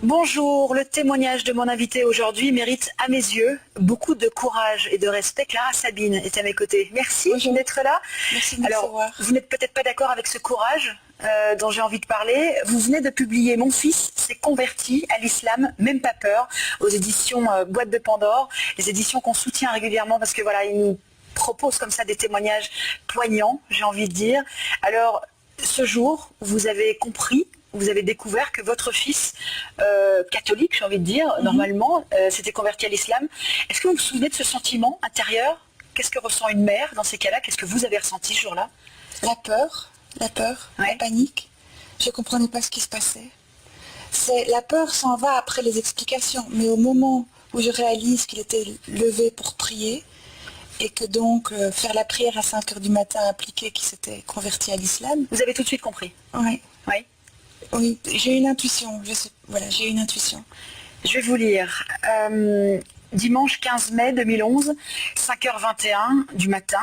Bonjour, le témoignage de mon invité aujourd'hui mérite à mes yeux beaucoup de courage et de respect. Clara Sabine est à mes côtés. Merci d'être là. Merci de me recevoir. Vous n'êtes peut-être pas d'accord avec ce courage dont j'ai envie de parler. Vous venez de publier Mon fils s'est converti à l'islam, même pas peur, aux éditions Boîte de Pandore, les éditions qu'on soutient régulièrement parce que voilà, ils nous proposent comme ça des témoignages poignants, j'ai envie de dire. Alors, ce jour, vous avez compris, vous avez découvert que votre fils, catholique, j'ai envie de dire, normalement, s'était converti à l'islam. Est-ce que vous vous souvenez de ce sentiment intérieur? Qu'est-ce que ressent une mère dans ces cas-là? Qu'est-ce que vous avez ressenti ce jour-là? La peur, la panique. Je ne comprenais pas ce qui se passait. La peur s'en va après les explications, mais au moment où je réalise qu'il était levé pour prier, et que donc faire la prière à 5 heures du matin impliquait qu'il s'était converti à l'islam. Vous avez tout de suite compris? Oui. Oui. Oui, j'ai une intuition. J'ai une intuition. Je vais vous lire. Dimanche 15 mai 2011, 5h21 du matin.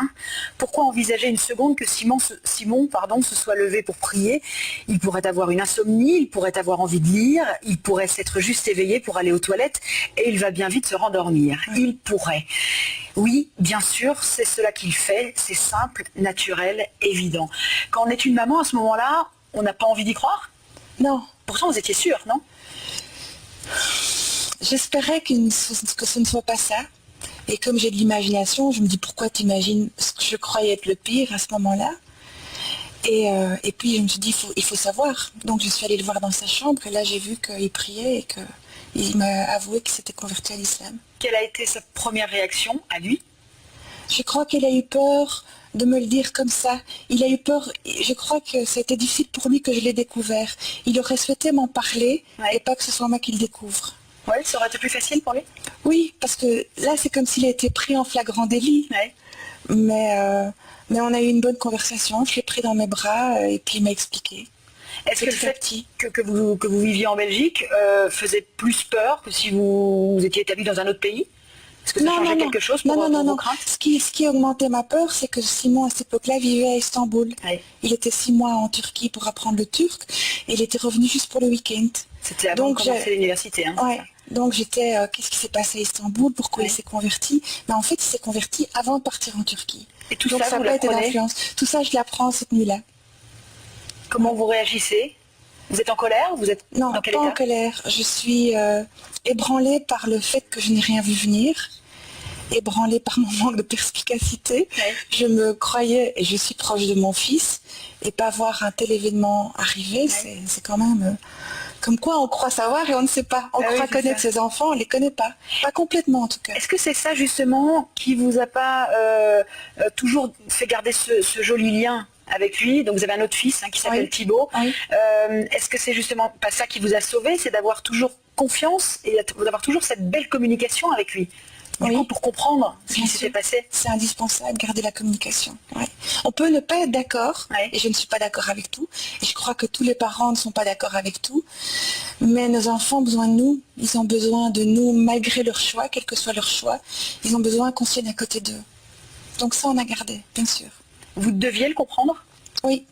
Pourquoi envisager une seconde que Simon se soit levé pour prier? Il pourrait avoir une insomnie, il pourrait avoir envie de lire, il pourrait s'être juste éveillé pour aller aux toilettes et il va bien vite se rendormir. Il pourrait. Oui, bien sûr, c'est cela qu'il fait. C'est simple, naturel, évident. Quand on est une maman à ce moment-là, on n'a pas envie d'y croire? Non. Pourtant, vous étiez sûre, non? J'espérais que ce ne soit pas ça. Et comme j'ai de l'imagination, je me dis pourquoi tu imagines ce que je croyais être le pire à ce moment-là. Et puis je me suis dit, il faut savoir. Donc je suis allée le voir dans sa chambre et là j'ai vu qu'il priait et qu'il m'a avoué qu'il s'était converti à l'islam. Quelle a été sa première réaction à lui? Je crois qu'il a eu peur de me le dire comme ça. Il a eu peur, je crois que c'était difficile pour lui que je l'ai découvert. Il aurait souhaité m'en parler et pas que ce soit moi qui le découvre. Oui, ça aurait été plus facile pour lui? Oui, parce que là c'est comme s'il a été pris en flagrant délit. Ouais. Mais on a eu une bonne conversation, je l'ai pris dans mes bras et puis il m'a expliqué. Est-ce que le fait que vous viviez en Belgique faisait plus peur que si vous étiez établi dans un autre pays? Est-ce que ça changeait quelque chose pour vos craintes? Ce qui augmentait ma peur, c'est que Simon, à cette époque-là, vivait à Istanbul. Oui. Il était 6 mois en Turquie pour apprendre le turc et il était revenu juste pour le week-end. C'était avant de commencer l'université. Hein, ouais. Donc j'étais, qu'est-ce qui s'est passé à Istanbul? Pourquoi il s'est converti? En fait, il s'est converti avant de partir en Turquie. Et tout donc, ça, vous n'a pas été l'apprenez? d'influence. Tout ça, je l'apprends cette nuit-là. Comment vous réagissez? Vous êtes en colère? Vous êtes non, dans quel pas état? en colère. Je suis ébranlée par le fait que je n'ai rien vu venir. Ébranlée par mon manque de perspicacité. Ouais. Je me croyais, et je suis proche de mon fils, et pas voir un tel événement arriver, c'est quand même... comme quoi on croit savoir et on ne sait pas. On croit connaître ses enfants, on ne les connaît pas. Pas complètement en tout cas. Est-ce que c'est ça justement qui vous a pas toujours fait garder ce joli lien avec lui? Donc vous avez un autre fils qui s'appelle Thibaut. Oui. Est-ce que c'est justement pas ça qui vous a sauvé? C'est d'avoir toujours confiance et d'avoir toujours cette belle communication avec lui? Du coup, pour comprendre ce qui s'était passé. C'est indispensable, garder la communication. Ouais. On peut ne pas être d'accord, et je ne suis pas d'accord avec tout, et je crois que tous les parents ne sont pas d'accord avec tout, mais nos enfants ont besoin de nous, ils ont besoin de nous malgré leur choix, quel que soit leur choix, ils ont besoin qu'on tienne à côté d'eux. Donc ça, on a gardé, bien sûr. Vous deviez le comprendre? Oui,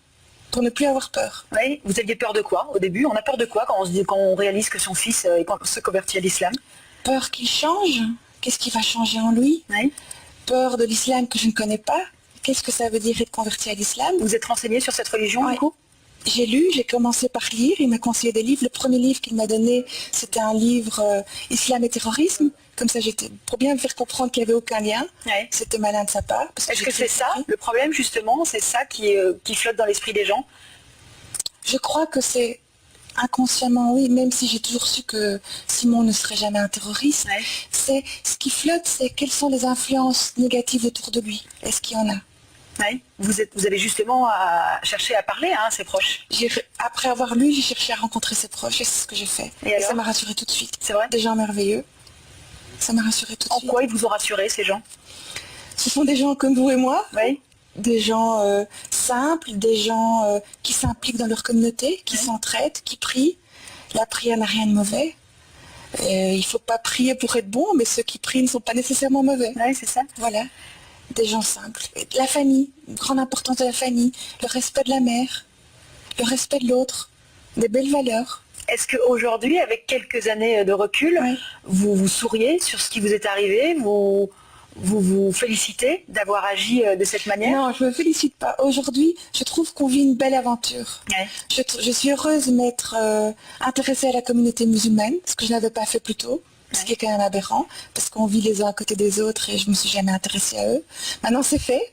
pour ne plus avoir peur. Oui, vous aviez peur de quoi au début? On a peur de quoi quand on réalise que son fils se convertit à l'islam? Peur qu'il change. Qu'est-ce qui va changer en lui? Peur de l'islam que je ne connais pas. Qu'est-ce que ça veut dire être converti à l'islam? Vous êtes renseigné sur cette religion du coup? J'ai lu, j'ai commencé par lire, il m'a conseillé des livres. Le premier livre qu'il m'a donné, c'était un livre Islam et terrorisme. Comme ça, pour bien me faire comprendre qu'il n'y avait aucun lien. C'était malin de sa part. Est-ce que c'est ça le problème justement? C'est ça qui flotte dans l'esprit des gens? Je crois que c'est... inconsciemment, oui, même si j'ai toujours su que Simon ne serait jamais un terroriste, c'est ce qui flotte, c'est quelles sont les influences négatives autour de lui. Est-ce qu'il y en a? Vous avez justement cherché à parler à ses proches? Après avoir lu, j'ai cherché à rencontrer ses proches et c'est ce que j'ai fait. Et ça m'a rassuré tout de suite. C'est vrai? Des gens merveilleux. Ça m'a rassuré tout de suite. En quoi ils vous ont rassuré, ces gens? Ce sont des gens comme vous et moi. Des gens simples, des gens qui s'impliquent dans leur communauté, qui s'entraident, qui prient. La prière n'a rien de mauvais. Il ne faut pas prier pour être bon, mais ceux qui prient ne sont pas nécessairement mauvais. Oui, c'est ça. Voilà. Des gens simples. La famille, grande importance de la famille, le respect de la mère, le respect de l'autre, des belles valeurs. Est-ce qu'aujourd'hui, avec quelques années de recul, vous vous souriez sur ce qui vous est arrivé, vous félicitez d'avoir agi de cette manière? Non, je ne me félicite pas. Aujourd'hui, je trouve qu'on vit une belle aventure. Ouais. Je suis heureuse de m'être intéressée à la communauté musulmane, ce que je n'avais pas fait plus tôt, ce qui est quand même aberrant, parce qu'on vit les uns à côté des autres et je ne me suis jamais intéressée à eux. Maintenant, c'est fait.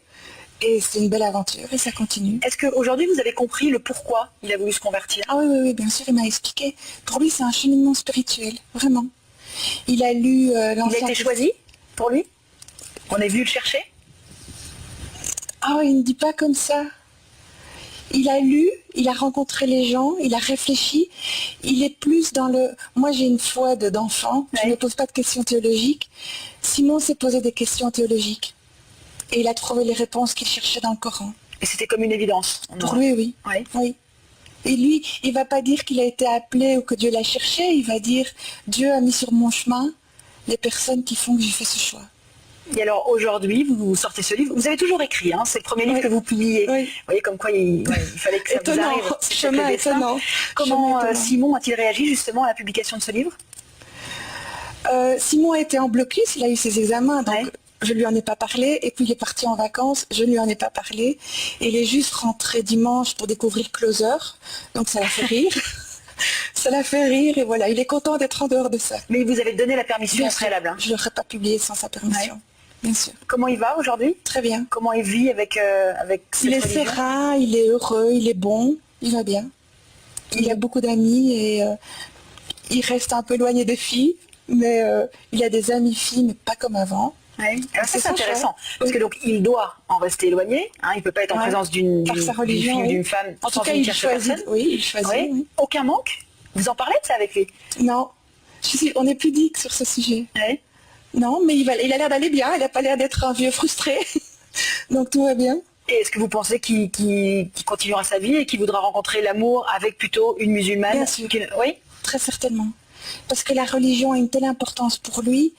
Et c'est une belle aventure et ça continue. Est-ce qu'aujourd'hui vous avez compris le pourquoi il a voulu se convertir? Ah oui, bien sûr, il m'a expliqué. Pour lui, c'est un cheminement spirituel, vraiment. Il a lu l'Ancien... Il a été choisi pour lui? On est venu le chercher? Ah, il ne dit pas comme ça. Il a lu, il a rencontré les gens, il a réfléchi. Il est plus dans le... Moi, j'ai une foi d'enfant, je ne me pose pas de questions théologiques. Simon s'est posé des questions théologiques. Et il a trouvé les réponses qu'il cherchait dans le Coran. Et c'était comme une évidence? Pour lui, oui. Oui. Et lui, il ne va pas dire qu'il a été appelé ou que Dieu l'a cherché. Il va dire, Dieu a mis sur mon chemin les personnes qui font que j'ai fait ce choix. Et alors aujourd'hui, vous sortez ce livre. Vous avez toujours écrit, hein, c'est le premier livre que vous publiez. Vous voyez comme quoi il fallait que ça vous arrive. Chemin étonnant. Comment Simon a-t-il réagi justement à la publication de ce livre? Simon a été en blocus, il a eu ses examens, donc je lui en ai pas parlé. Et puis il est parti en vacances, je ne lui en ai pas parlé. Et il est juste rentré dimanche pour découvrir Closer, donc ça l'a fait rire. Ça l'a fait rire et voilà, il est content d'être en dehors de ça. Mais vous avez donné la permission préalable. Hein. Je ne l'aurais pas publié sans sa permission. Bien sûr. Comment il va aujourd'hui? Très bien. Comment il vit avec cette Il est serein, il est heureux, il est bon, il va bien. Il a beaucoup d'amis et il reste un peu éloigné des filles, mais il a des amis filles, mais pas comme avant. Oui. Alors c'est intéressant, parce que donc il doit en rester éloigné, hein, il ne peut pas être en présence d'une fille ou d'une femme. En tout cas, il choisit. Oui, il choisit. Oui. Aucun manque? Vous en parlez de ça avec lui? Non, on est pudique sur ce sujet. Oui. Non, mais il a l'air d'aller bien, il n'a pas l'air d'être un vieux frustré, donc tout va bien. Et est-ce que vous pensez qu'il continuera sa vie et qu'il voudra rencontrer l'amour avec plutôt une musulmane? Bien sûr. Oui, très certainement. Parce que la religion a une telle importance pour lui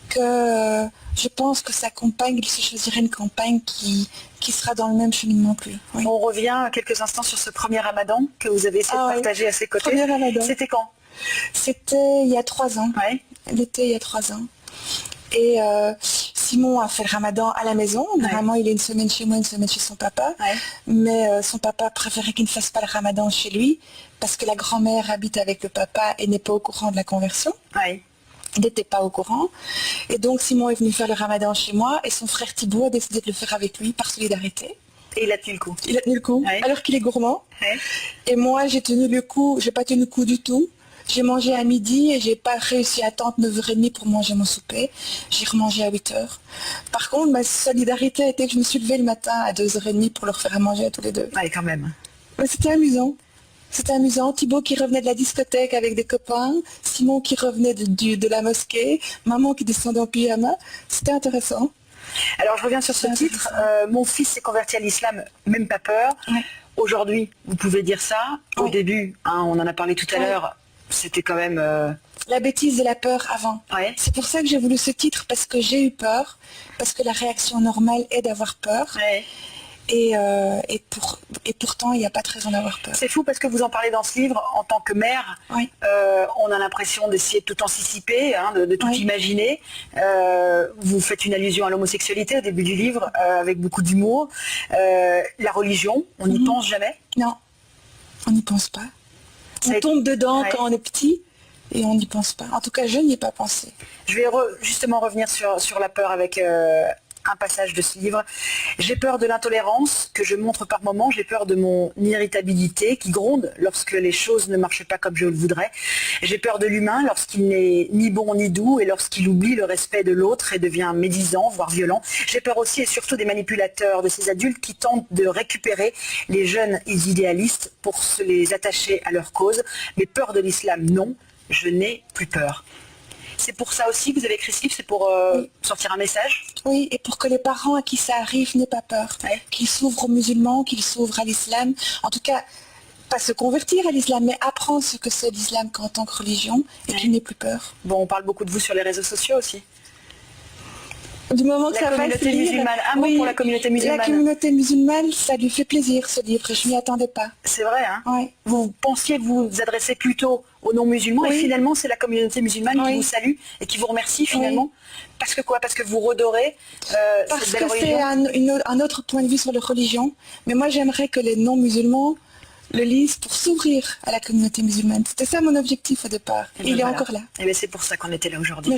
que je pense que sa compagne, il se choisirait une compagne qui sera dans le même cheminement que lui. Oui. On revient quelques instants sur ce premier ramadan que vous avez essayé de partager à ses côtés. Premier ramadan. C'était quand? C'était il y a 3 ans. Ouais. L'été il y a 3 ans. Et Simon a fait le ramadan à la maison. Normalement, il est une semaine chez moi, une semaine chez son papa. Mais son papa préférait qu'il ne fasse pas le ramadan chez lui parce que la grand-mère habite avec le papa et n'est pas au courant de la conversion. Il n'était pas au courant. Et donc, Simon est venu faire le ramadan chez moi et son frère Thibaut a décidé de le faire avec lui par solidarité. Et il a tenu le coup. Il a tenu le coup, alors qu'il est gourmand. Et moi, j'ai tenu le coup, j'ai pas tenu le coup du tout. J'ai mangé à midi et j'ai pas réussi à attendre 9h30 pour manger mon souper. J'ai remangé à 8h. Par contre, ma solidarité a été que je me suis levée le matin à 2h30 pour leur faire à manger à tous les deux. Ouais, quand même. Mais c'était amusant. C'était amusant. Thibaut qui revenait de la discothèque avec des copains, Simon qui revenait de la mosquée, maman qui descendait en pyjama. C'était intéressant. Alors je reviens sur ce titre. Mon fils s'est converti à l'islam, même pas peur. Aujourd'hui, vous pouvez dire ça. Au début, hein, on en a parlé tout à l'heure, c'était quand même... La bêtise et la peur avant. C'est pour ça que j'ai voulu ce titre, parce que j'ai eu peur, parce que la réaction normale est d'avoir peur. Et pourtant, il n'y a pas de raison d'avoir peur. C'est fou parce que vous en parlez dans ce livre en tant que mère. On a l'impression d'essayer de tout anticiper, hein, de tout imaginer. Vous faites une allusion à l'homosexualité au début du livre, avec beaucoup d'humour. La religion, on n'y pense jamais? Non, on n'y pense pas. On tombe dedans quand on est petit et on n'y pense pas. En tout cas, je n'y ai pas pensé. Je vais justement revenir sur la peur avec... un passage de ce livre. J'ai peur de l'intolérance que je montre par moments, j'ai peur de mon irritabilité qui gronde lorsque les choses ne marchent pas comme je le voudrais. J'ai peur de l'humain lorsqu'il n'est ni bon ni doux et lorsqu'il oublie le respect de l'autre et devient médisant, voire violent. J'ai peur aussi et surtout des manipulateurs, de ces adultes qui tentent de récupérer les jeunes idéalistes pour se les attacher à leur cause. Mais peur de l'islam, non, je n'ai plus peur. C'est pour ça aussi que vous avez écrit ce livre, c'est pour sortir un message? Oui, et pour que les parents à qui ça arrive n'aient pas peur. Qu'ils s'ouvrent aux musulmans, qu'ils s'ouvrent à l'islam. En tout cas, pas se convertir à l'islam, mais apprendre ce que c'est l'islam en tant que religion et qu'ils n'aient plus peur. Bon, on parle beaucoup de vous sur les réseaux sociaux aussi. Du moment que La ça va communauté musulmane. Un mot pour la communauté musulmane. La communauté musulmane, ça lui fait plaisir ce livre. Je m'y attendais pas. C'est vrai, hein. Oui. Vous pensiez vous adresser plutôt aux non-musulmans et finalement c'est la communauté musulmane qui vous salue et qui vous remercie finalement. Parce que quoi? Parce que vous redorez Parce cette belle que religion. c'est un autre point de vue sur la religion. Mais moi j'aimerais que les non-musulmans le lisent pour s'ouvrir à la communauté musulmane. C'était ça mon objectif au départ. Et il est encore là. Et bien c'est pour ça qu'on était là aujourd'hui.